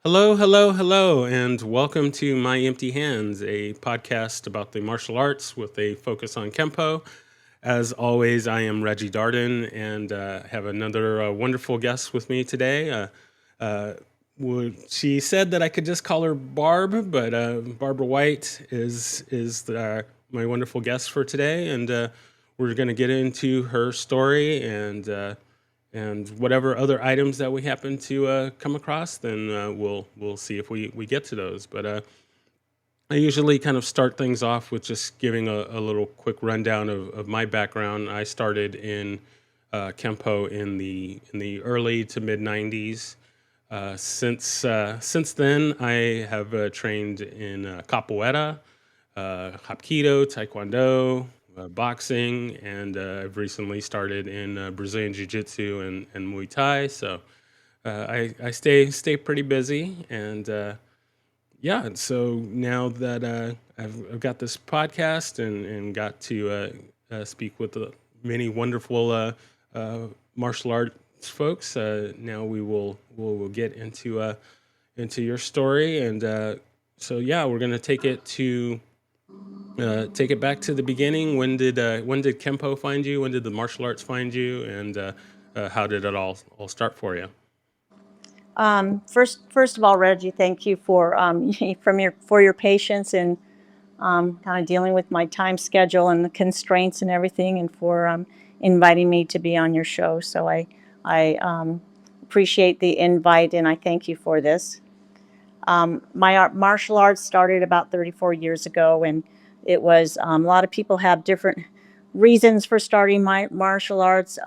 Hello, hello, hello, and welcome to My Empty Hands, a podcast about the martial arts with a focus on Kempo. As always, I am Reggie Darden and have another wonderful guest with me today. Uh, she said that I could just call her Barb, but Barbara White is my wonderful guest for today, and we're going to get into her story and whatever other items that we happen to come across, then we'll see if we get to those. But I usually kind of start things off with just giving a little quick rundown of my background. I started in Kempo in the early to mid '90s. Since then, I have trained in capoeira, Hapkido, Taekwondo, boxing, and I've recently started in Brazilian Jiu Jitsu and Muay Thai. So I stay pretty busy, and yeah. And so now that I've got this podcast and got to speak with many wonderful martial arts folks, now we'll get into your story, and so yeah, we're gonna take it back to the beginning. When did Kempo find you? When did the martial arts find you? And how did it all start for you? First of all, Reggie, thank you for for your patience and kind of dealing with my time schedule and the constraints and everything, and for inviting me to be on your show. So I appreciate the invite, and I thank you for this. My martial arts started about 34 years ago, and it was a lot of people have different reasons for starting my martial arts.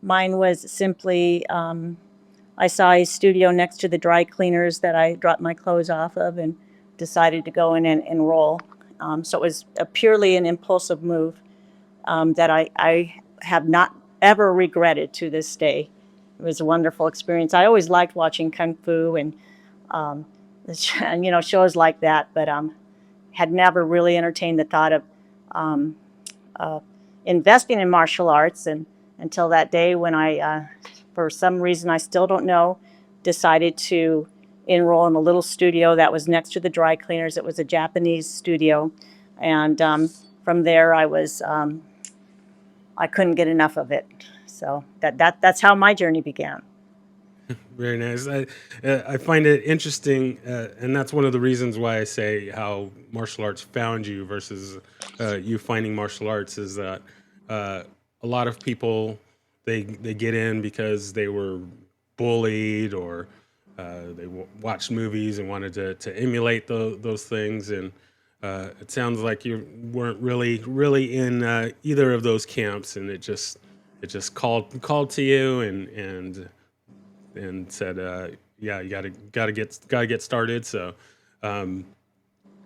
Mine was simply I saw a studio next to the dry cleaners that I dropped my clothes off of and decided to go in and enroll. So it was a purely an impulsive move that I have not ever regretted to this day. It was a wonderful experience. I always liked watching Kung Fu and um, shows like that, but had never really entertained the thought of um, uh, investing in martial arts, and until that day when for some reason I still don't know, decided to enroll in a little studio that was next to the dry cleaners. It was a Japanese studio, and from there I couldn't get enough of it. So that's how my journey began. Very nice. I find it interesting, and that's one of the reasons why I say how martial arts found you versus you finding martial arts is that uh, a lot of people they get in because they were bullied or watched movies and wanted to emulate those things, and it sounds like you weren't really in either of those camps, and it just called to you and said, "Yeah, you gotta get started." So, um,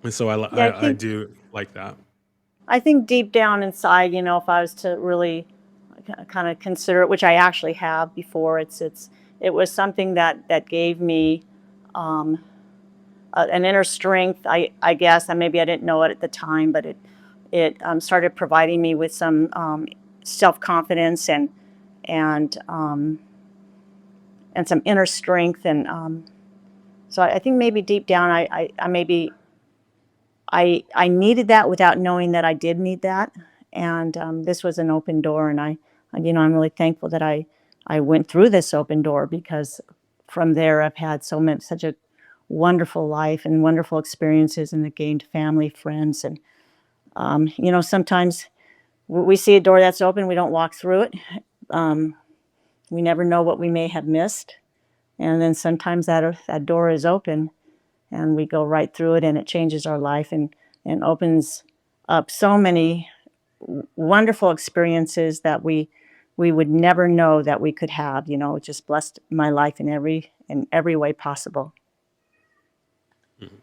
and so Yeah, I do like that. I think deep down inside, if I was to really kind of consider it, which I actually have before, it was something that gave me um, an inner strength. I guess, and maybe I didn't know it at the time, but it started providing me with some self confidence and um, and some inner strength, and so I think maybe deep down I maybe I needed that without knowing that I did need that. And this was an open door, and I'm really thankful that I went through this open door, because from there I've had such a wonderful life and wonderful experiences, and gained family, friends, and sometimes we see a door that's open, we don't walk through it. Um, we never know what we may have missed, and then sometimes that door is open and we go right through it, and it changes our life and opens up so many wonderful experiences that we would never know that we could have. It just blessed my life in every way possible. Mhm.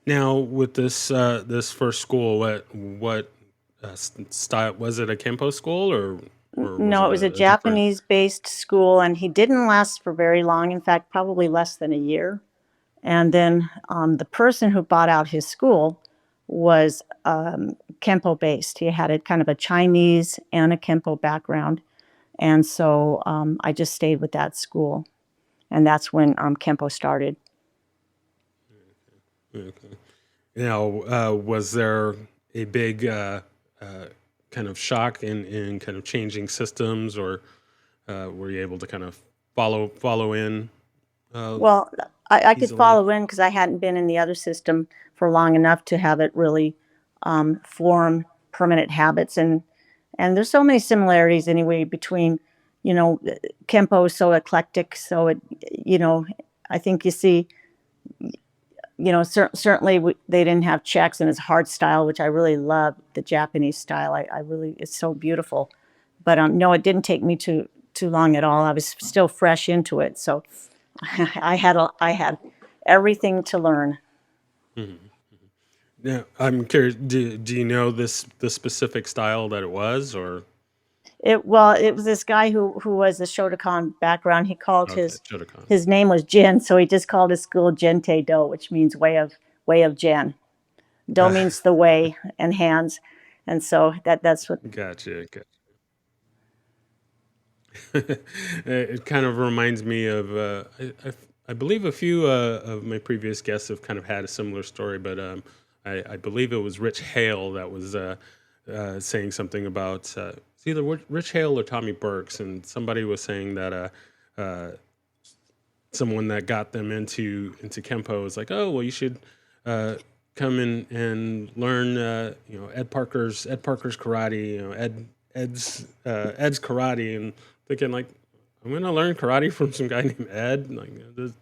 Now, with this first school, what style was it? A Kempo school or was No, it it was a a different? Japanese based school, and he didn't last for very long. In fact, probably less than a year. And then the person who bought out his school was Kempo based. He had a kind of a Chinese and a Kempo background. And so I just stayed with that school. and that's when Kempo started. Okay. Now, was there a big uh, kind of shock in kind of changing systems, or were you able to kind of follow in uh, Well, I could easily? follow in because I hadn't been in the other system for long enough to have it really form permanent habits, and there's so many similarities anyway between, you know, Kempo is so eclectic, so it, you know, I think you see, certainly they didn't have checks and it's hard style, which I really love the Japanese style. I really, it's so beautiful. But no, it didn't take me too long at all. I was still fresh into it, so I had everything to learn. Mhm. Yeah, I'm curious. Do you know the specific style that it was, or It was this guy who was a Shotokan background. He called okay, Shotokan? his name was Jin, so he just called his school Gente Do, which means way of Jin. Do means the way and hands, and so that's what. Gotcha. It kind of reminds me of I believe a few of my previous guests have kind of had a similar story, but I believe it was Rich Hale that was saying something about it's either Rich Hale or Tommy Burks, and somebody was saying that someone that got them into Kempo was like, oh well, you should uh, come in and learn Ed Parker's karate, Ed's karate, and thinking like I'm gonna learn karate from some guy named Ed. Like this,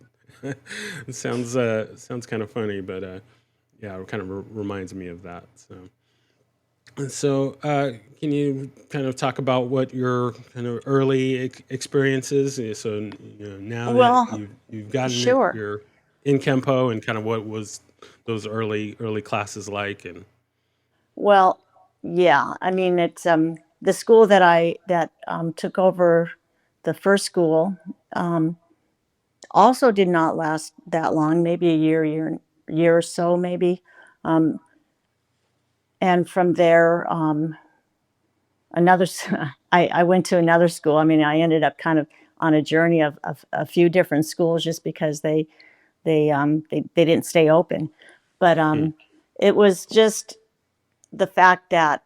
it sounds kind of funny, but yeah, it kind of reminds me of that. So, can you kind of talk about what your kind of early experiences? So, now that Well, you've gotten it, sure. you're in Kempo, and kind of what was those early classes like? And Well, yeah. I mean, it's the school that took over the first school um, also did not last that long. Maybe a year or so, maybe. Um, and from there, another. I went to another school. I mean, I ended up kind of on a journey of a few different schools just because they didn't stay open. But hmm, it was just the fact that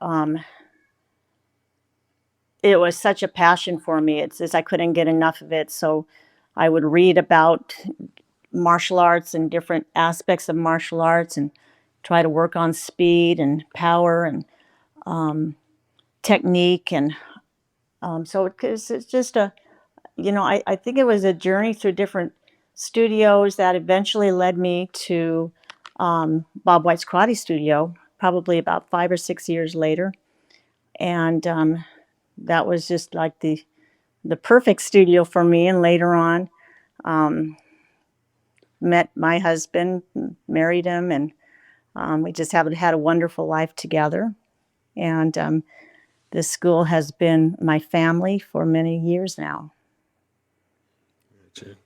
it was such a passion for me. It's just I couldn't get enough of it. So I would read about martial arts and different aspects of martial arts and try to work on speed and power and technique. And so it's just I think it was a journey through different studios that eventually led me to Bob White's Karate Studio, probably about 5 or 6 years later. And that was just like the perfect studio for me. And later on, um, met my husband, married him, and we just have had a wonderful life together. And this school has been my family for many years now.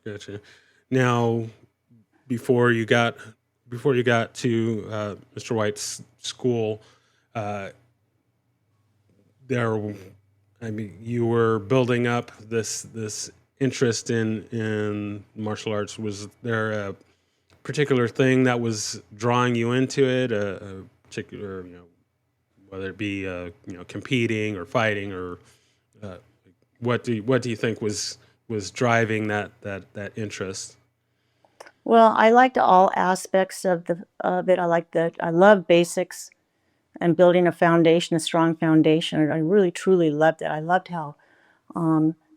gotcha. Now, before you got before you got to Mr. White's school, uh, there I mean you were building up this interest in martial arts. Was there a particular thing that was drawing you into it, a particular, whether it be competing or fighting, or uh, what do you think was driving that interest? Well, I liked all aspects of it. I love basics and building a foundation, a strong foundation. I really truly loved it. I loved how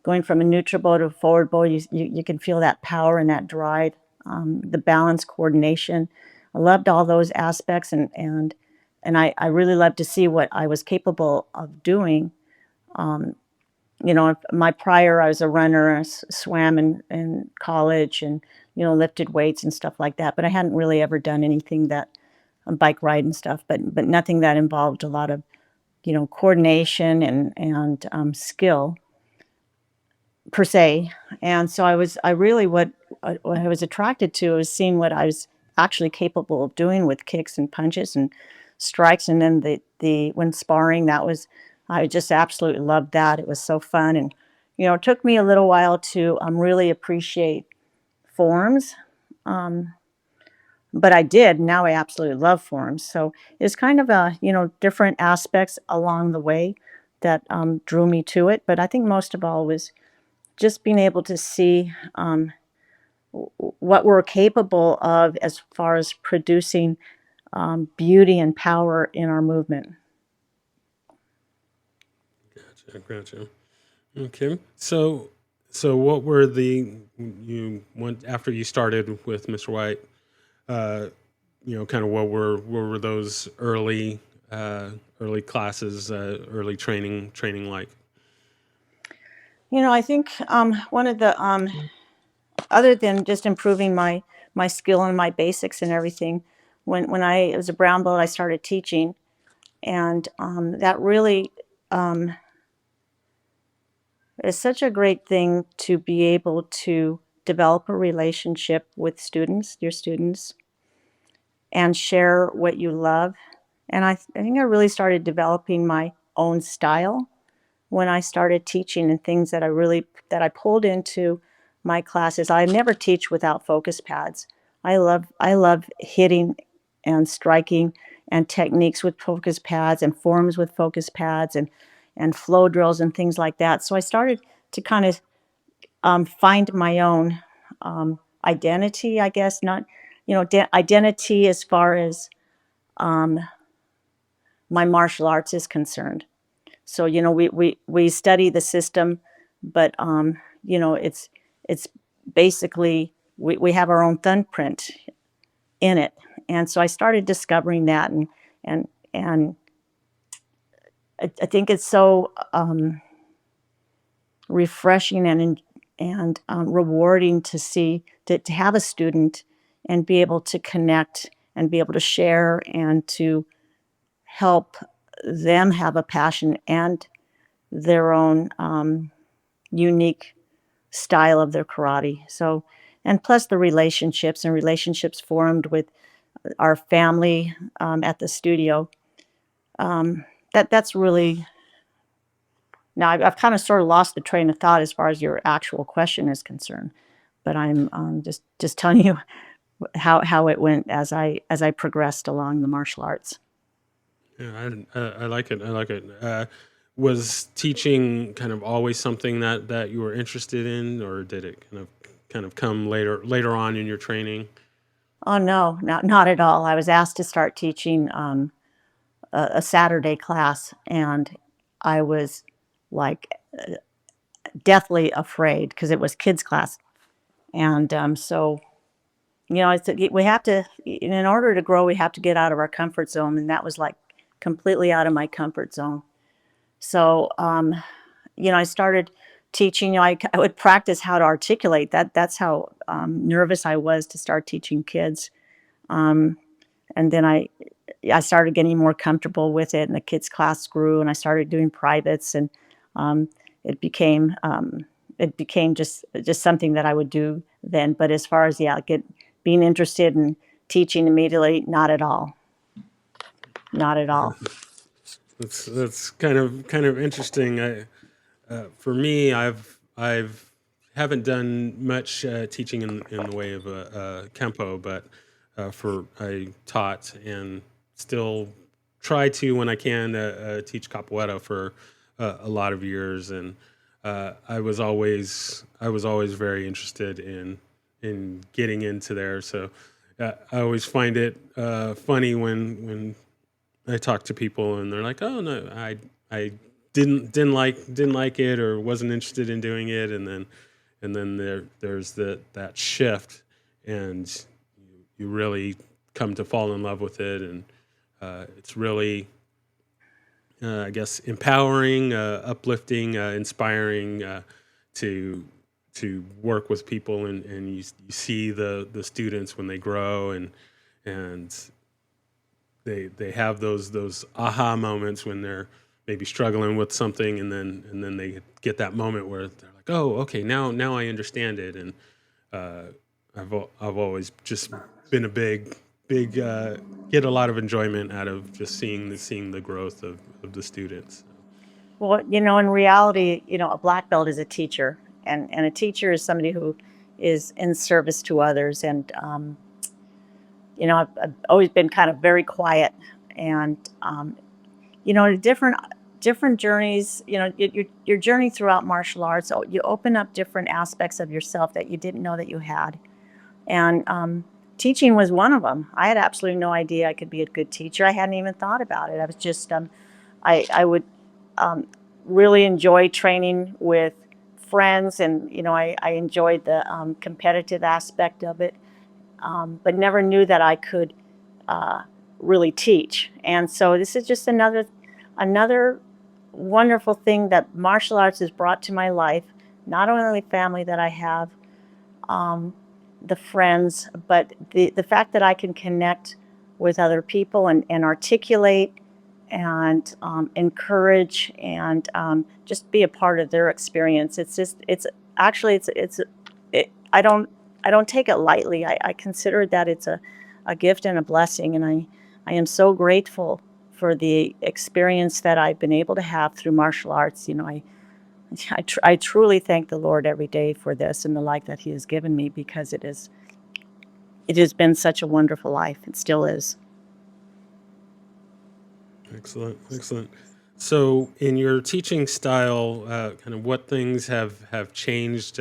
going from a neutral bow to a forward bow, you can feel that power and that drive, the balance, coordination. I loved all those aspects, and I really loved to see what I was capable of doing. My prior, I was a runner, I swam in college, and lifted weights and stuff like that. But I hadn't really ever done anything that bike ride and stuff, but nothing that involved a lot of coordination and skill per se. And so I really what I was attracted to was seeing what I was actually capable of doing with kicks and punches and strikes. And then the when sparring, that was I just absolutely loved that. It was so fun, and it took me a little while to really appreciate. forms, um, but I did. Now I absolutely love forms. So it's kind of different aspects along the way that drew me to it. But I think most of all was just being able to see what we're capable of as far as producing beauty and power in our movement. Gotcha. Okay. So what were the you went after you started with Mr. White? Uh, kind of what were those early classes, early training like? I think one of the other than just improving my skill and my basics and everything, when I was a brown belt, I started teaching, and that really is such a great thing to be able to develop a relationship with your students, and share what you love. And I think I really started developing my own style when I started teaching, and things that I pulled into my classes. I never teach without focus pads. I love hitting and striking and techniques with focus pads and forms with focus pads and flow drills and things like that. So I started to kind of find my own identity, I guess. Not identity as far as my martial arts is concerned. So we study the system, but it's basically we have our own thumbprint in it. And so I started discovering that, and I think it's so refreshing and rewarding to see to have a student and be able to connect and be able to share and to help them have a passion and their own unique style of their karate. So, and plus the relationships formed with our family at the studio. That's really, now I've kind of sort of lost the train of thought as far as your actual question is concerned, but I'm just telling you how it went as I progressed along the martial arts. Yeah, I like it. I like it. Was teaching kind of always something that you were interested in, or did it kind of come later on in your training? Oh no, not at all. I was asked to start teaching a Saturday class, and I was like deathly afraid because it was kids class, and so we have to, in order to grow, we have to get out of our comfort zone, and that was like completely out of my comfort zone. So I started teaching. I would practice how to articulate. That's how nervous I was to start teaching kids. And then I started getting more comfortable with it, and the kids class grew, and I started doing privates, and um, it became just something that I would do then. But as far as being interested in teaching immediately, not at all, not at all. That's kind of interesting. For me, I've haven't done much teaching in the way of Kempo, but for I taught and still try to when I can teach capoeira for a lot of years, and I was always very interested in getting into there. So I always find it funny when I talk to people and they're like, "Oh no, I didn't like it or wasn't interested in doing it," and then there's that shift, and you really come to fall in love with it, and it's really I guess empowering, uplifting, inspiring to to work with people, and you see the students when they grow, and they have those aha moments when they're maybe struggling with something, and then they get that moment where they're like, oh, okay, now I understand it. And uh, I've always just been a big get a lot of enjoyment out of just seeing the growth of the students. Well, in reality, a black belt is a teacher, and a teacher is somebody who is in service to others. And I've always been kind of very quiet, and different journeys. Your journey throughout martial arts, you open up different aspects of yourself that you didn't know that you had, and teaching was one of them. I had absolutely no idea I could be a good teacher. I hadn't even thought about it. I was just I would um, really enjoy training with friends, and I enjoyed the competitive aspect of it, but never knew that I could uh, really teach. And so this is just another wonderful thing that martial arts has brought to my life. Not only family that I have, um, the friends, but the fact that I can connect with other people, and articulate and encourage, and just be a part of their experience. It's actually I don't take it lightly. I consider that it's a gift and a blessing, and I am so grateful for the experience that I've been able to have through martial arts. I truly thank the Lord every day for this and the life that He has given me, because it has been such a wonderful life. It still is. Excellent, excellent. So, in your teaching style, kind of what things have changed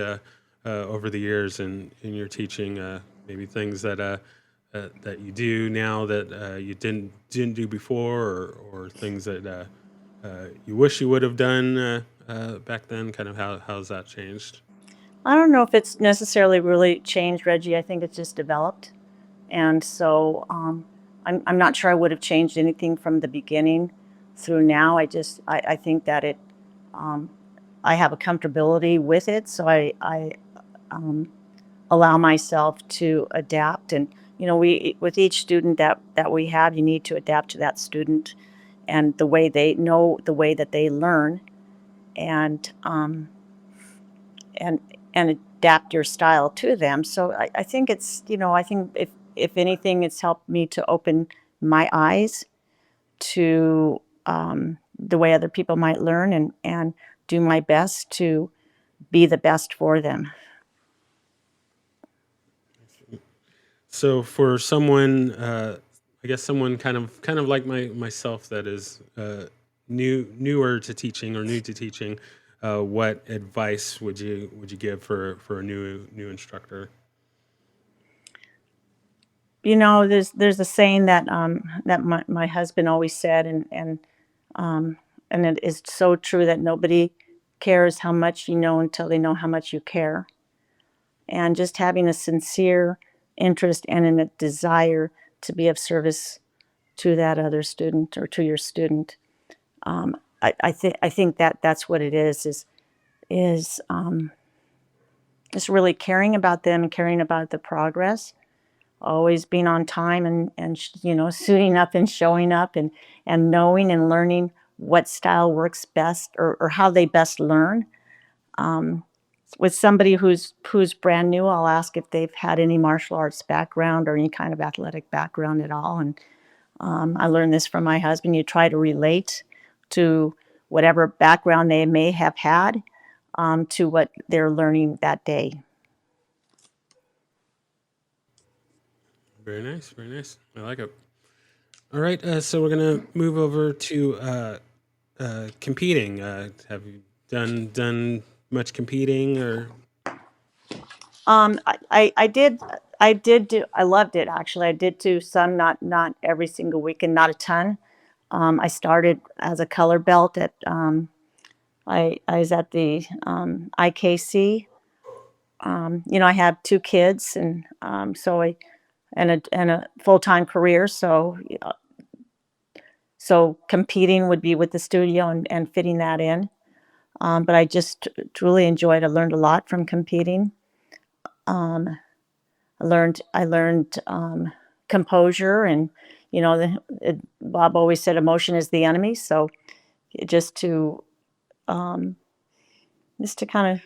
over the years in your teaching? Maybe things that you do now that you didn't do before, or things that you wish you would have done back then. Kind of how's that changed? I don't know if it's necessarily really changed, Reggie. I think it's just developed. And so I'm not sure I would have changed anything from the beginning through now. I think that um, I have a comfortability with it. So I um, allow myself to adapt. And with each student that we have, you need to adapt to that student and the way they know, the way that they learn, and and adapt your style to them. So I think I think if anything, it's helped me to open my eyes to the way other people might learn, and do my best to be the best for them. So for someone, I guess someone kind of like myself that is newer to teaching or new to teaching, what advice would you give for a new instructor? There's a saying that my husband always said, um, and it is so true, that nobody cares how much you know until they know how much you care. And just having a sincere interest and a desire to be of service to that other student, or to your student. I think that that's what it is just really caring about them and caring about the progress, always being on time, and suiting up and showing up, and knowing and learning what style works best, or how they best learn. Um, with somebody who's brand new, I'll ask if they've had any martial arts background or any kind of athletic background at all. And I learned this from my husband. You try to relate to whatever background they may have had, to what they're learning that day. Very nice, very nice. I like it. All right, so we're gonna move over to competing. Have you done much competing or? I loved it, actually. I did do some, not every single weekend, not a ton. I started as a color belt at I was at the IKC. I have two kids, and a full time career. So competing would be with the studio, and fitting that in. But I just truly enjoyed. I learned a lot from competing. Um, I learned composure, and Bob always said emotion is the enemy. So just to um, just to kind of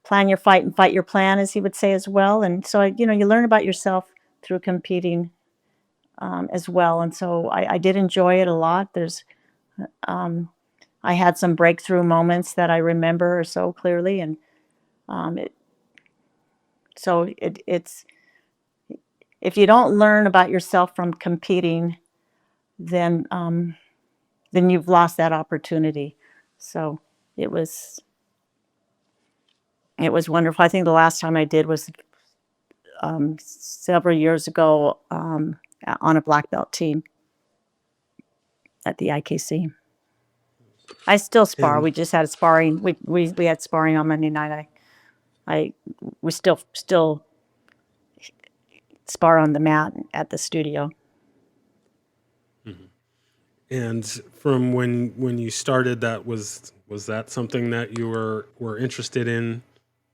plan your fight and fight your plan, as he would say as well. And so you learn about yourself through competing, as well. And so I did enjoy it a lot. Um, I had some breakthrough moments that I remember so clearly, and it So it's if you don't learn about yourself from competing, then then you've lost that opportunity. So it was it was wonderful. I think the last time I did was several years ago on a black belt team at the IKC. I still spar. And We just had a sparring. We had sparring on Monday night. I we still spar on the mat at the studio. and from when you started, that was that something that you were interested in,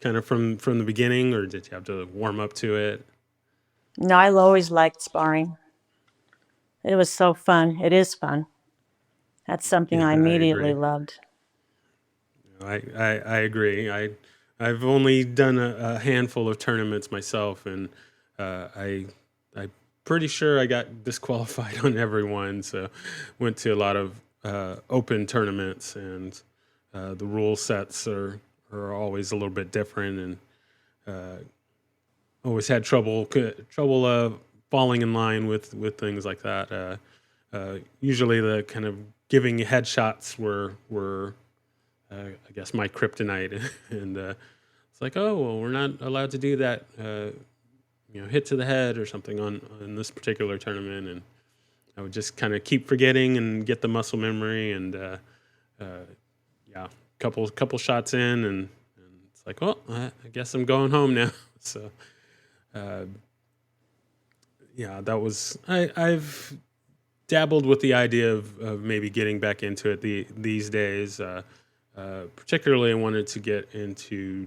kind of from the beginning, or did you have to warm up to it? No, I always liked sparring. It was so fun. It is fun. That's something Yeah, I I immediately agree. loved. I agree. I've only done a handful of tournaments myself, and I'm pretty sure I got disqualified on every one. So went to a lot of open tournaments, and the rule sets are always a little bit different, and always had trouble falling in line with things like that. Usually the kind of giving headshots were I guess my kryptonite, and it's like, oh well, we're not allowed to do that. Hit to the head or something on this particular tournament, and I would just kind of keep forgetting and get the muscle memory, and yeah, couple shots in, and it's like, well, I guess I'm going home now. So yeah, that was I've dabbled with the idea of maybe getting back into it these days. Particularly, I wanted to get into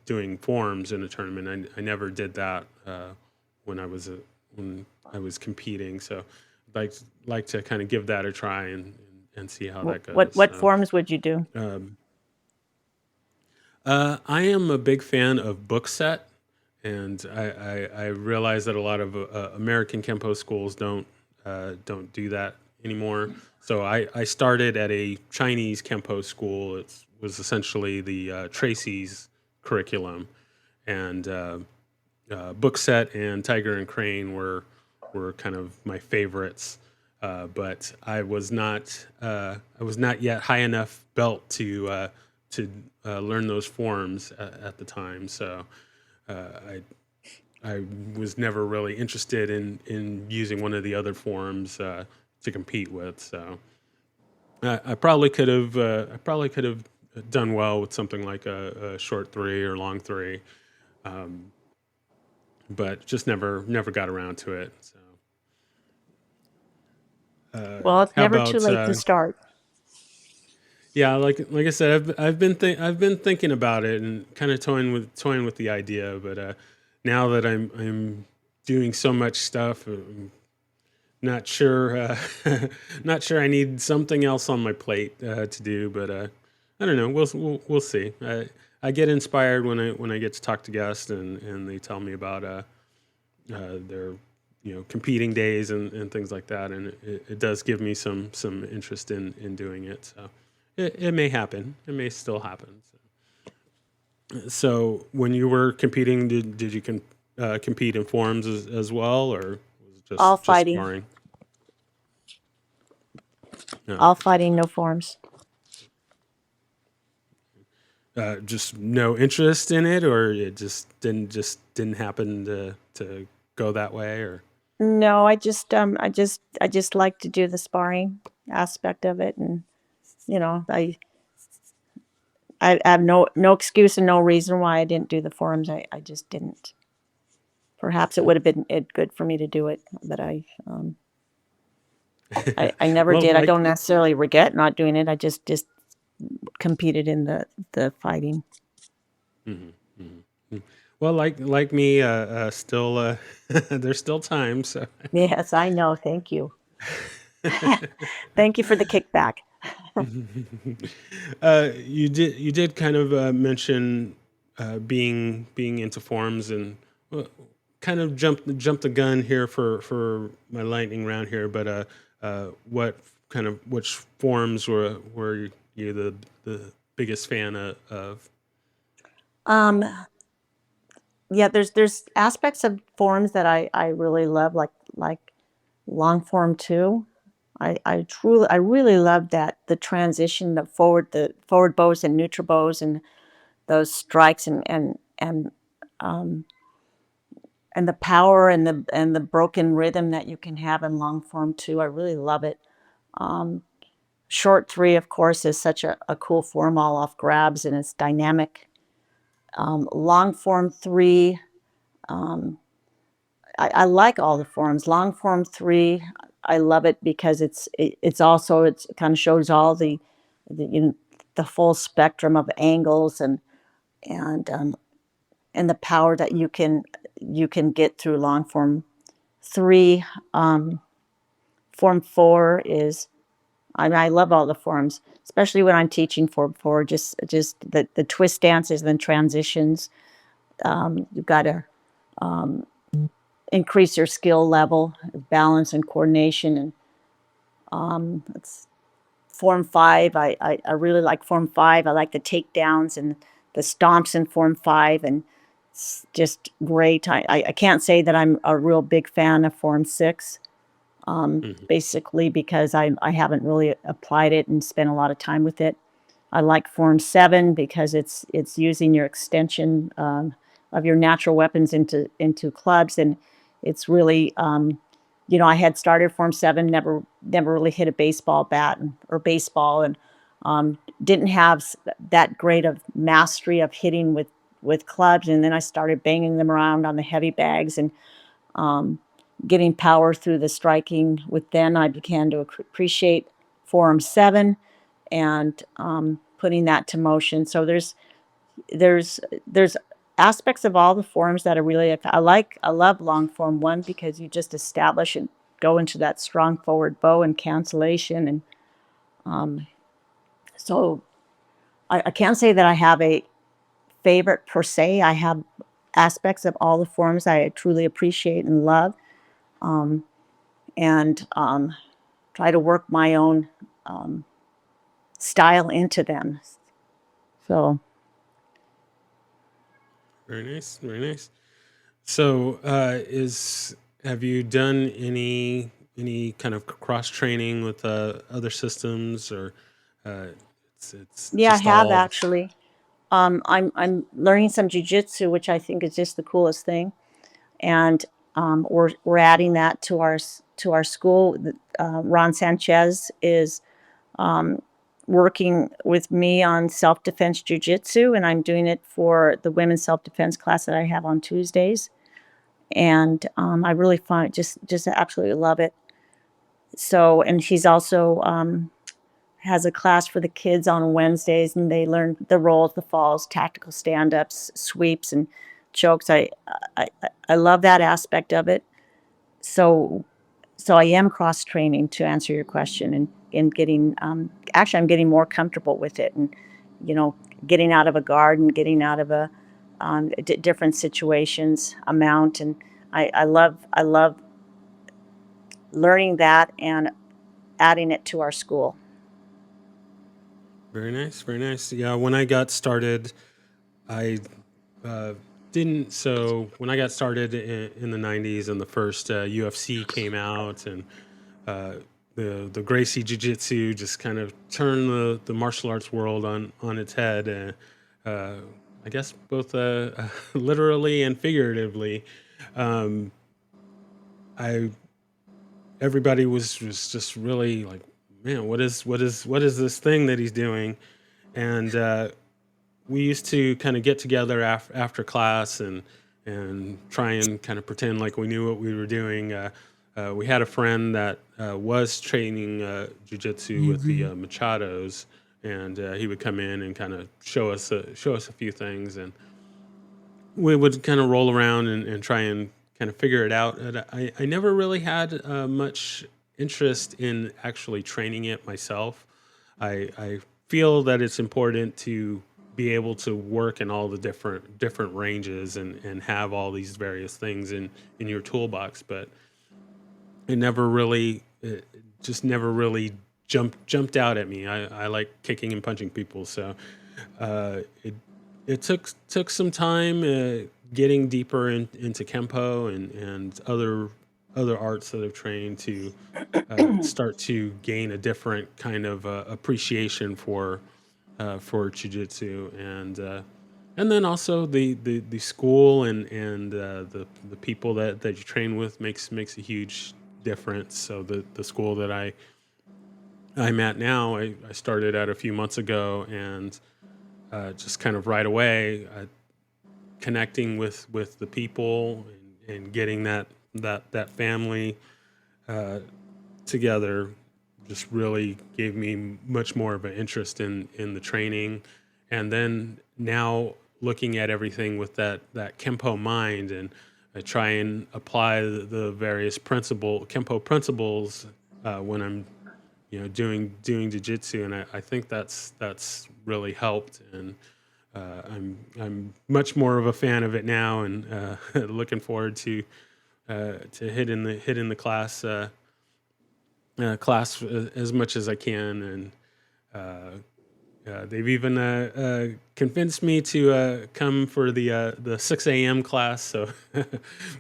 doing forms in a tournament. I never did that when I was competing. So, like to kind of give that a try and see how that goes. What forms would you do? Um, I am a big fan of book set, and I realize that a lot of American Kempo schools don't do that anymore. So I started at a Chinese Kempo school. It was essentially the Tracy's curriculum, and book set and Tiger and Crane were kind of my favorites. But I was not yet high enough belt to learn those forms at the time. So I I was never really interested in using one of the other forms to compete with. So I probably could have done well with something like a short three or long three, but just never got around to it. So Well, it's how never too about late to start. yeah, like I said, I've been thinking about it and kind of toying with the idea, but now that I'm doing so much stuff, not sure not sure I need something else on my plate to do, but I don't know. We'll see. I get inspired when I get to talk to guests and they tell me about their competing days and things like that, and it does give me some interest in doing it. So it may happen. It may still happen. So when you were competing, did you compete in forums as well, or was it All just fighting. sparring? No, All okay. fighting, no forms. Just no interest in it, or it just didn't happen to go that way, or No, I just like to do the sparring aspect of it, and you know, I have no excuse and no reason why I didn't do the forums. I just didn't. Perhaps it would have been good for me to do it, but I never well, did. I don't necessarily regret not doing it. I just competed in the fighting. mhm, mhm, mhm. Well, like me, still there's still time. So Yes, I know. Thank you. Thank you for the kickback. you did kind of mention being into forums, and uh, kind of jumped the gun here for my lightning round here. But what kind of which forums were you the biggest fan of? Um, Yeah, there's aspects of forms that I really love, like long form too. I really love that the transition, the forward bows and neutral bows and those strikes and the power and the broken rhythm that you can have in long form too. I really love it. Short three, of course, is such a cool form all off grabs and it's dynamic. Long form three, I like all the forms. Long form three, I love it because it's also it kind of shows all the you know, the full spectrum of angles and um, and the power that you can get through long form three. Form four is I love all the forms, especially when I'm teaching form four. Just the twist dances and transitions. You've got to increase your skill level, balance and coordination. And it's Form five. I really like Form five. I like the takedowns and the stomps in Form five, and it's just great. I can't say that I'm a real big fan of Form six, Mhm. basically because I haven't really applied it and spent a lot of time with it. I like Form Seven because it's using your extension of your natural weapons into clubs, and it's really I had started Form Seven, never really hit a baseball bat or baseball, and didn't have that great of mastery of hitting with clubs, and then I started banging them around on the heavy bags and getting power through the striking. With then I began to appreciate Form Seven and putting that to motion. So there's aspects of all the forms that are really I like. I love long form one because you just establish and go into that strong forward bow and cancellation, and so I can't say that I have a favorite per se. I have aspects of all the forms I truly appreciate and love, and try to work my own style into them. So Very nice, very nice. So, is have you done any kind of cross training with other systems, or uh, it's yeah, I just have all actually. I'm learning some jujitsu, which I think is just the coolest thing, and we're adding that to to our school. Ron Sanchez is working with me on self defense jujitsu, and I'm doing it for the women's self defense class that I have on Tuesdays. And I really find just absolutely love it. So, and he's also has a class for the kids on Wednesdays, and they learn the rolls, the falls, tactical stand-ups, sweeps, and chokes. I love that aspect of it. So so I am cross training to answer your question, and in getting actually I'm getting more comfortable with it, and you know getting out of a guard and getting out of a different situations, amount, and I love learning that and adding it to our school. very nice, very nice. Yeah, when I got started, I uh, didn't. So when I got started in the '90s, and the first UFC came out, and uh, the Gracie Jiu Jitsu just kind of turned the martial arts world on its head. Uh, I guess both literally and figuratively. Um, I Everybody was just really like, man, what is this thing that he's doing? And we used to kind of get together after class and try and kind of pretend like we knew what we were doing. We had a friend that was training jujitsu with the Machados, and he would come in and kind of show us a few things, and we would kind of roll around and try and kind of figure it out. And I never really had much interest in actually training it myself. I feel that it's important to be able to work in all the different ranges and have all these various things in your toolbox, but it just never really jumped out at me. I like kicking and punching people, so it it took some time getting deeper into Kempo and other arts that I've trained to start to gain a different kind of appreciation for jujitsu, and then also the school and the people that you train with makes a huge difference. So the school that I'm at now, I started at a few months ago, and just kind of right away connecting with the people and getting that family together just really gave me much more of an interest in the training. And then now looking at everything with that Kempo mind, and I try and apply the various Kempo principles when I'm doing jujitsu, and I think that's really helped. And I'm much more of a fan of it now, and looking forward to hitting the class as much as I can. And they've even convinced me to come for the 6 a.m. class. So I'm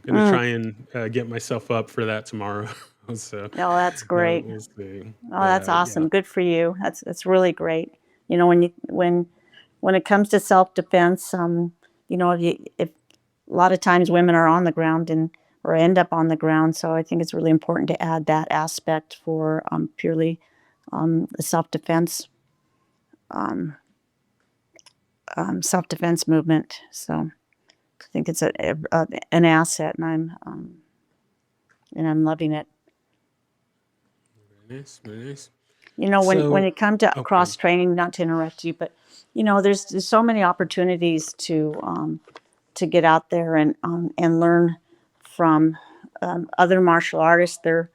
gonna Mm. try and get myself up for that tomorrow. So Oh, that's great. we'll see. Oh, But that's yeah, awesome. Good for you. That's really great. When it comes to self-defense, if a lot of times women are on the ground and or end up on the ground, so I think it's really important to add that aspect for purely the self-defense movement. So I think it's an asset, and I'm loving it. very nice, very nice. When So it comes to okay, cross training, not to interrupt you, but there's so many opportunities to get out there and learn from other martial artists, their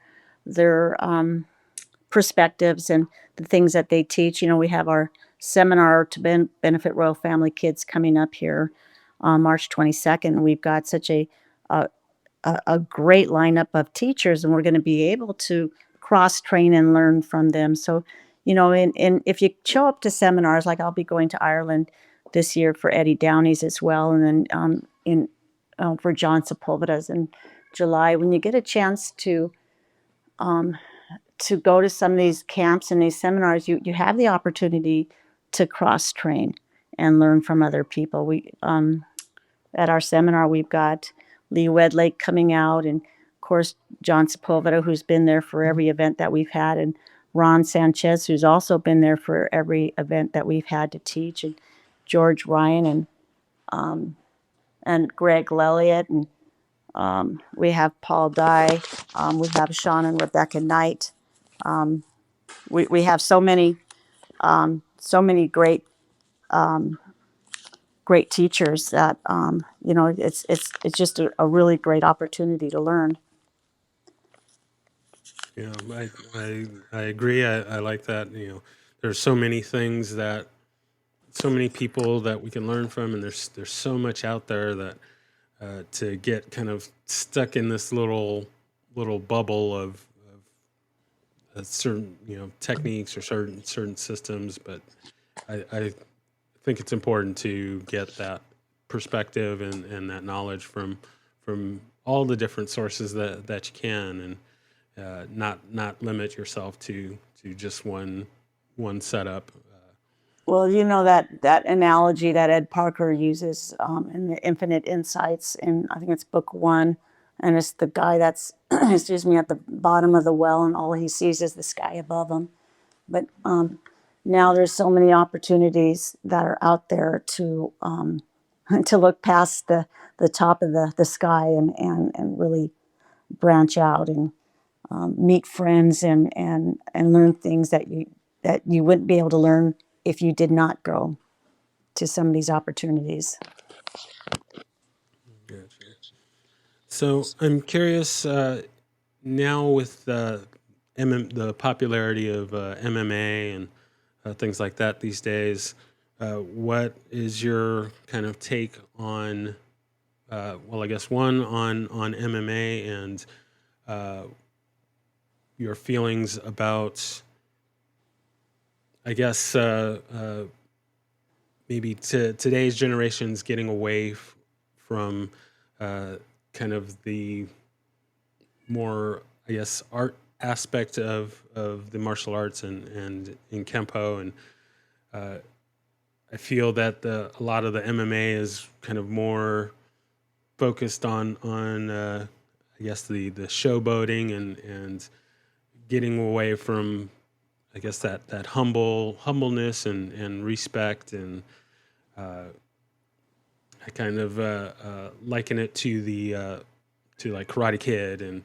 perspectives and the things that they teach. We have our seminar to benefit Royal Family Kids coming up here on March 22nd. We've got such a, a great lineup of teachers, and we're going to be able to cross train and learn from them. So, and if you show up to seminars, like I'll be going to Ireland this year for Eddie Downey's as well, and then in for John Sepulveda's in July. When you get a chance to go to some of these camps and these seminars, you have the opportunity to cross train and learn from other people. We At our seminar, we've got Lee Wedlake coming out, and of course John Sepulveda, who's been there for every event that we've had, and Ron Sanchez, who's also been there for every event that we've had to teach, and George Ryan and Greg Lelliott, and we have Paul Dye, we have Sean and Rebecca Knight. We have so many great teachers that it's just a really great opportunity to learn. yeah, I agree. I like that. There's so many things so many people that we can learn from, and there's so much out there that to get kind of stuck in this little bubble of certain techniques or certain systems. But I think it's important to get that perspective and that knowledge from all the different sources that you can, and not limit yourself to just one setup. Well, that analogy that Ed Parker uses in the Infinite Insights, in I think it's book one, and it's the guy that's excuse me, at the bottom of the well, and all he sees is the sky above him. But now there's so many opportunities that are out there to look past the top of the sky and really branch out and meet friends and learn things that you wouldn't be able to learn if you did not go to some of these opportunities. Gotcha. So I'm curious now with the popularity of MMA and things like that these days. What is your kind of take on? Well, I guess one on MMA and uh, your feelings about, I guess, maybe today's generations getting away from uh, kind of the more, I guess, art aspect of the martial arts and in Kempo. And I feel that a lot of the MMA is kind of more focused on I guess the showboating and getting away from, I guess, that humbleness and respect. And I kind of liken it to like Karate Kid and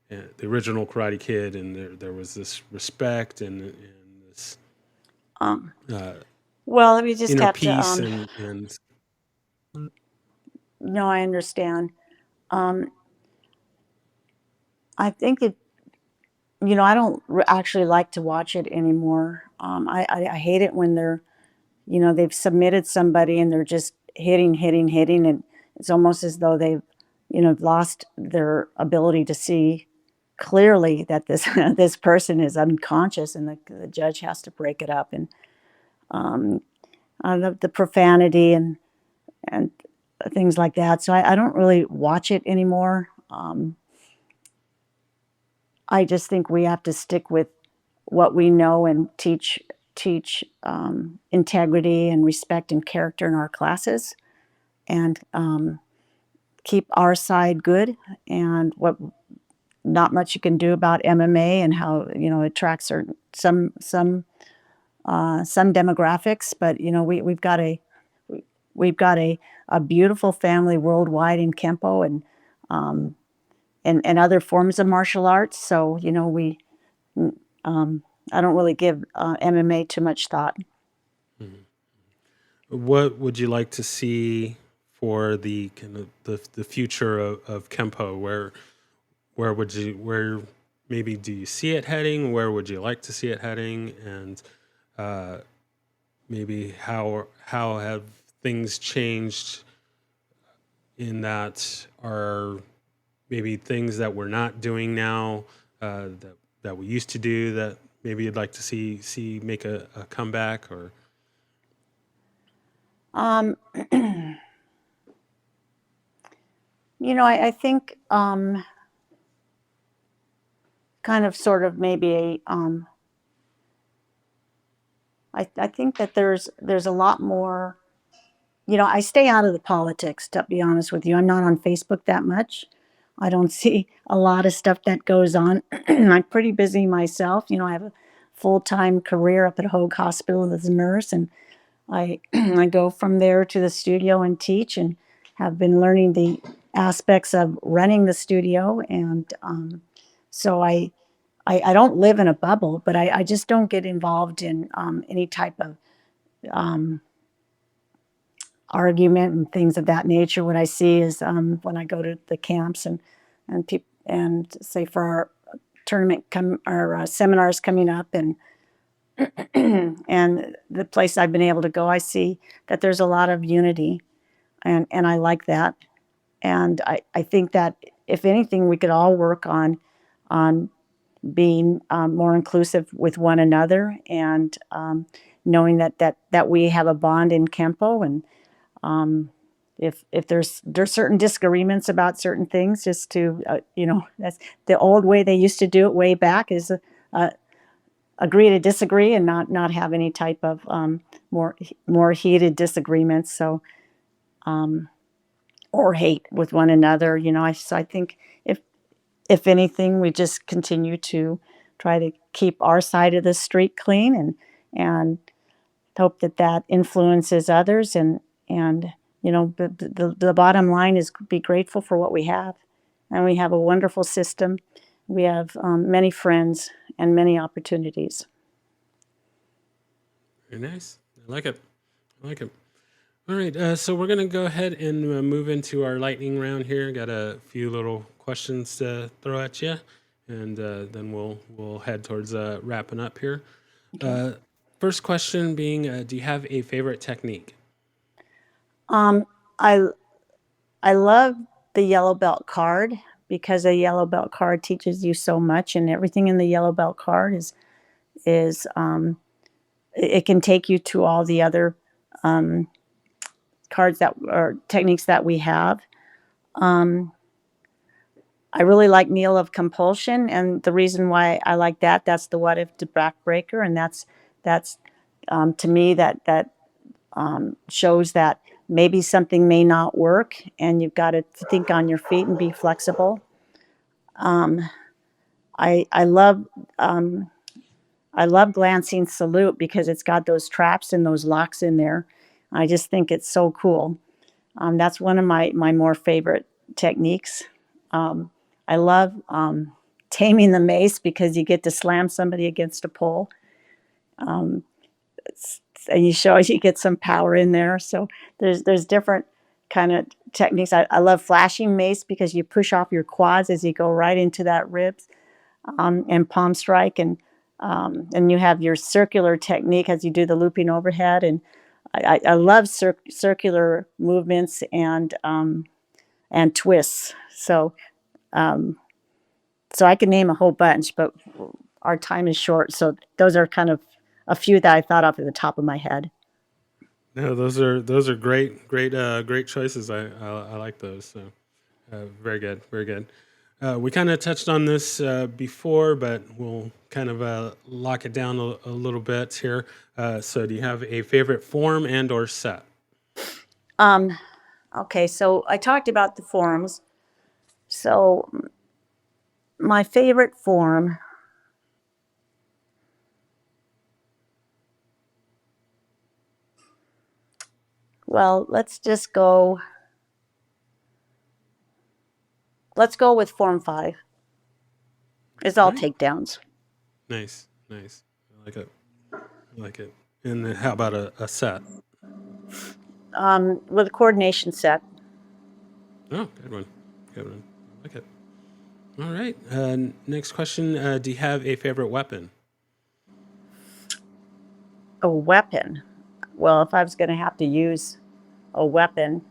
the original Karate Kid, and there was this respect and this Um, uh, well, we just inner have to. peace and No, I understand. Um, I think it. I don't actually like to watch it anymore. I hate it when they've submitted somebody and they're just hitting, hitting, hitting, and it's almost as though they've, lost their ability to see clearly that this this person is unconscious, and the judge has to break it up. And um, the profanity and things like that. So I don't really watch it anymore. I just think we have to stick with what we know and teach integrity and respect and character in our classes, and keep our side good. And what not much you can do about MMA and how it attracts some demographics, but we've got a beautiful family worldwide in Kempo um, and other forms of martial arts. So we um, I don't really give MMA too much thought. what would you like to see for the kind of the future of Kempo? Where maybe do you see it heading? Where would you like to see it heading? And uh, maybe how have things changed in that are maybe things that we're not doing now, that we used to do, that maybe you'd like to see make a comeback? Or Um, I think kind of sort of maybe I think that there's a lot more. I stay out of the politics, to be honest with you. I'm not on Facebook that much. I don't see a lot of stuff that goes on. I'm pretty busy myself. I have a full-time career up at Hoag Hospital as a nurse, and I I go from there to the studio and teach, and have been learning the aspects of running the studio. And so I don't live in a bubble, but I just don't get involved in any type of um, argument and things of that nature. What I see is when I go to the camps and say for our our seminars coming up, and the place I've been able to go, I see that there's a lot of unity, and I like that. And I think that if anything, we could all work on being more inclusive with one another, and knowing that we have a bond in Kempo. And if there's certain disagreements about certain things, just to that's the old way they used to do it way back, is uh, agree to disagree and not have any type of more more heated disagreements. So or hate with one another. So I think if anything, we just continue to try to keep our side of the street clean, and hope that influences others. And the bottom line is be grateful for what we have, and we have a wonderful system. We have many friends and many opportunities. very nice. I like it. I like it. All right, so we're gonna go ahead and move into our lightning round here. Got a few little questions to throw at you, and then we'll head towards wrapping up here. Okay. Uh, First question being, do you have a favorite technique? um, I I love the yellow belt card, because a yellow belt card teaches you so much, and everything in the yellow belt card is it can take you to all the other um, cards that or techniques that we have. Um, I really like Meal of Compulsion, and the reason why I like that, that's the what if to backbreaker, and that's to me that shows that maybe something may not work, and you've got to think on your feet and be flexible. Um, I love um, I love Glancing Salute because it's got those traps and those locks in there. I just think it's so cool. That's one of my more favorite techniques. Um, I love taming the mace because you get to slam somebody against a pole, um, and you get some power in there. So there's different kind of techniques. I love flashing mace because you push off your quads as you go right into that ribs, and palm strike, and you have your circular technique as you do the looping overhead. And I love circular movements and twists. Um, so I can name a whole bunch, but our time is short. So those are kind of a few that I thought of at the top of my head. No, those are great choices. I like those. So very good, very good. We kind of touched on this before, but we'll kind of lock it down a little bit here. So, do you have a favorite form and or set? Um, okay, so I talked about the forms. So my favorite form, well, let's go with form 5. It's All all right, takedowns. nice, nice. I like it. I like it. And then how about a set? With a coordination set. Oh, good one, good one. I like it. All right. Next question. Do you have a favorite weapon? A weapon. Well, if I was going to have to use a weapon,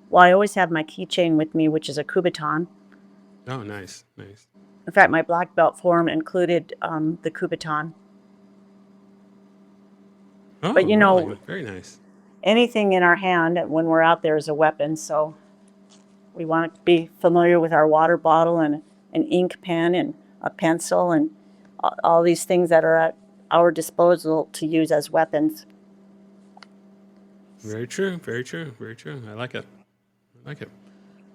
well, I always have my keychain with me, which is a Kubiton. Oh, nice, nice. In fact, my black belt form included the Kubiton. Oh, But really? Very nice. anything in our hand when we're out there is a weapon. So we want to be familiar with our water bottle and an ink pen and a pencil and all these things that are at our disposal to use as weapons. Very true. Very true. Very true. I like it. I like it.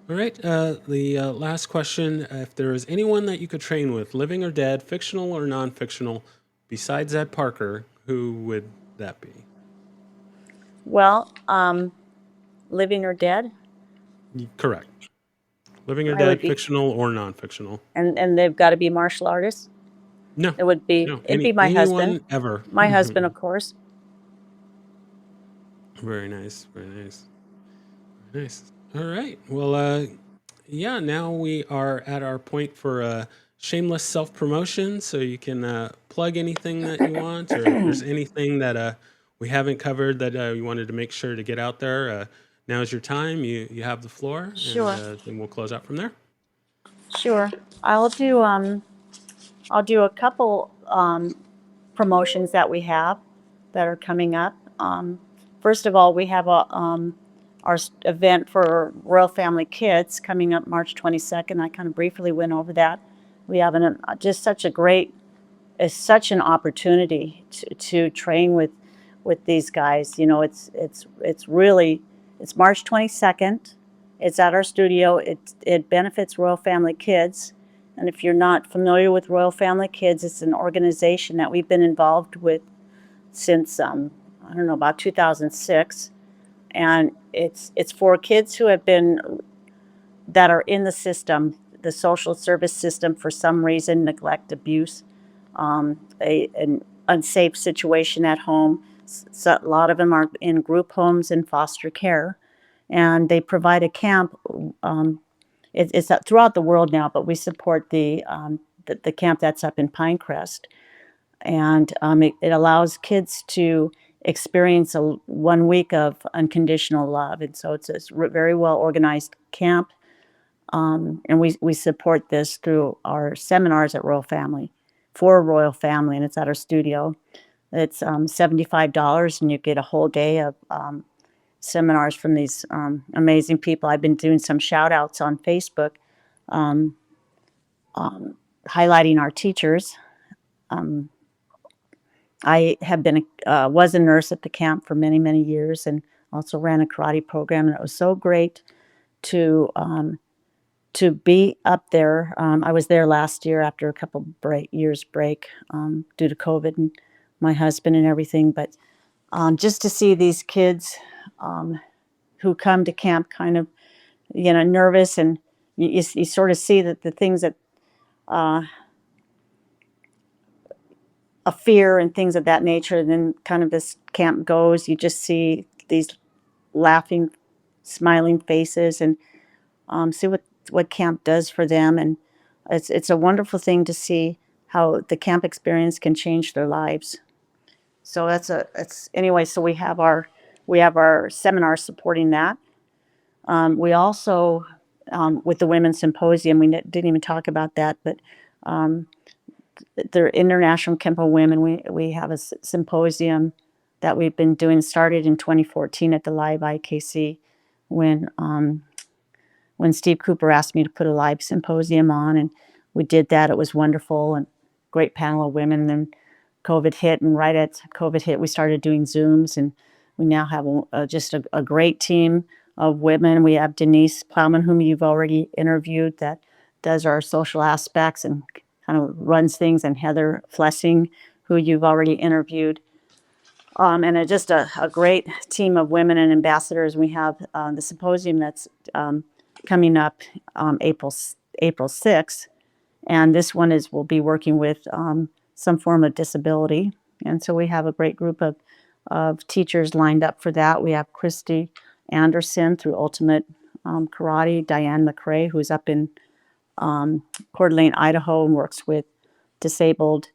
All right. The last question: if there was anyone that you could train with, living or dead, fictional or non-fictional, besides Ed Parker, who would that be? Well, living or dead, Correct. Living or I would dead, be, fictional or non-fictional. and they've got to be martial artists. No, no. It'd be Anyone ever. my husband, of course. Very nice. Very nice. Very nice. All right. Well, yeah. Now we are at our point for shameless self promotion. So you can plug anything that you want, or if there's anything that we haven't covered that you wanted to make sure to get out there. Now is your time. You have the floor, and Sure, then we'll close out from there. sure. I'll do a couple promotions that we have that are coming up. First of all, we have our event for Royal Family Kids coming up March 22nd. I kind of briefly went over that. We have just such a great, it's such an opportunity to train with these guys. It's really, it's March 22nd. It's at our studio. It benefits Royal Family Kids. And if you're not familiar with Royal Family Kids, it's an organization that we've been involved with since I don't know, about 2006. And it's for kids who have been that are in the system, the social service system, for some reason, neglect, abuse, an unsafe situation at home. So a lot of them are in group homes and foster care, and they provide a camp. It's throughout the world now, but we support the camp that's up in Pinecrest, and it allows kids to experience 1 week of unconditional love, and so it's a very well organized camp. And we support this through our seminars at Royal Family, for Royal Family, and it's at our studio. It's $75, and you get a whole day of seminars from these amazing people. I've been doing some shout outs on Facebook, highlighting our teachers. I have been was a nurse at the camp for many, many years, and also ran a karate program. And it was so great to be up there. I was there last year after a couple years break due to COVID and my husband and everything. But just to see these kids who come to camp kind of, nervous, and you sort of see that the things that a fear and things of that nature. And then kind of this camp goes, you just see these laughing, smiling faces, and see what camp does for them. And it's a wonderful thing to see how the camp experience can change their lives. So it's anyway. So we have our seminar supporting that. We also with the Women's Symposium, we didn't even talk about that, but the International Kempo Women, we have a symposium that we've been doing, started in 2014 at the Live IKC, when Steve Cooper asked me to put a live symposium on, and we did that. It was wonderful, and great panel of women. And then COVID hit, and right at COVID hit, we started doing Zooms, and we now have just a great team of women. We have Denise Plowman, whom you've already interviewed, that does our social aspects and kind of runs things, and Heather Flessing, who you've already interviewed. And just a great team of women and ambassadors. We have the symposium that's coming up April 6th, and this one we'll be working with some form of disability. And so we have a great group of teachers lined up for that. We have Christy Anderson through Ultimate Karate, Diane McCrae, who's up in Coeur d'Alene, Idaho, and works with disabled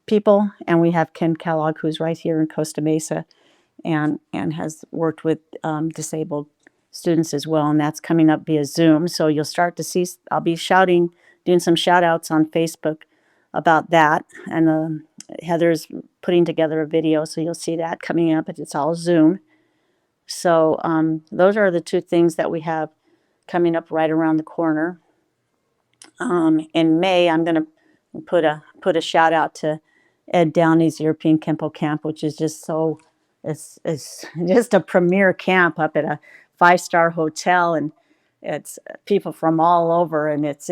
people. And we have Ken Kellogg, who's right here in Costa Mesa, and has worked with disabled students as well. And that's coming up via Zoom. So you'll start to see, I'll be doing some shout outs on Facebook about that. And Heather's putting together a video, so you'll see that coming up. It's all Zoom. So those are the two things that we have coming up right around the corner. In May, I'm going to put a shout out to Ed Downey's European Kempo Camp, which is just it's just a premier camp up at a 5-star hotel, and it's people from all over, and it's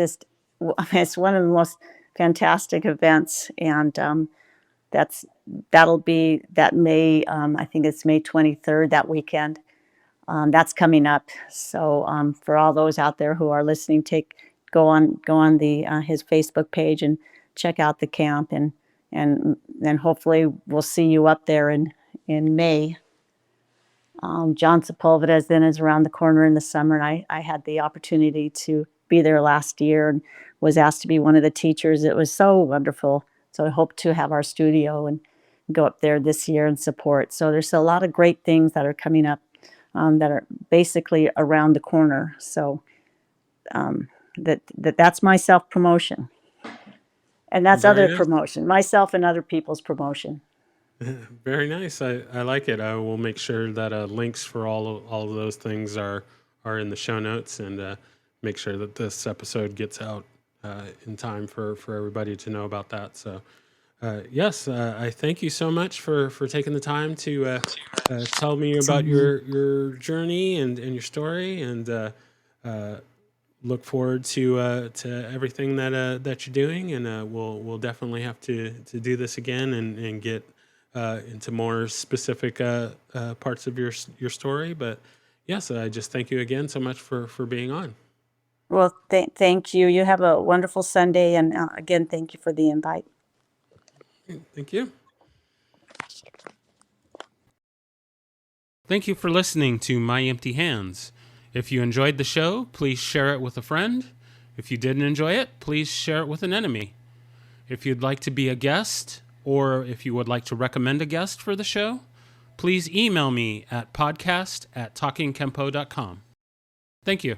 one of the most fantastic events. And that'll be that May, I think it's May 23rd, that weekend. That's coming up. So for all those out there who are listening, go on his Facebook page and check out the camp, and then hopefully we'll see you up there in May. John Sepulveda then is around the corner in the summer, and I had the opportunity to be there last year and was asked to be one of the teachers. It was so wonderful. So I hope to have our studio and go up there this year and support. So there's a lot of great things that are coming up that are basically around the corner. So that's my self-promotion. And that's Very other nice. promotion, myself and other people's promotion. Very nice. I like it. I will make sure that links for all of those things are in the show notes, and make sure that this episode gets out in time for everybody to know about that. So yes, I thank you so much for taking the time to tell me about your journey and your story, and look forward to everything that you're doing. And we'll definitely have to do this again and get into more specific parts of your story. But yes, I just thank you again so much for being on. Well, thank you. You have a wonderful Sunday. And again, thank you for the invite. Thank you. Thank you for listening to My Empty Hands. If you enjoyed the show, please share it with a friend. If you didn't enjoy it, please share it with an enemy. If you'd like to be a guest, or if you would like to recommend a guest for the show, please email me at podcast@talkingkempo.com. Thank you.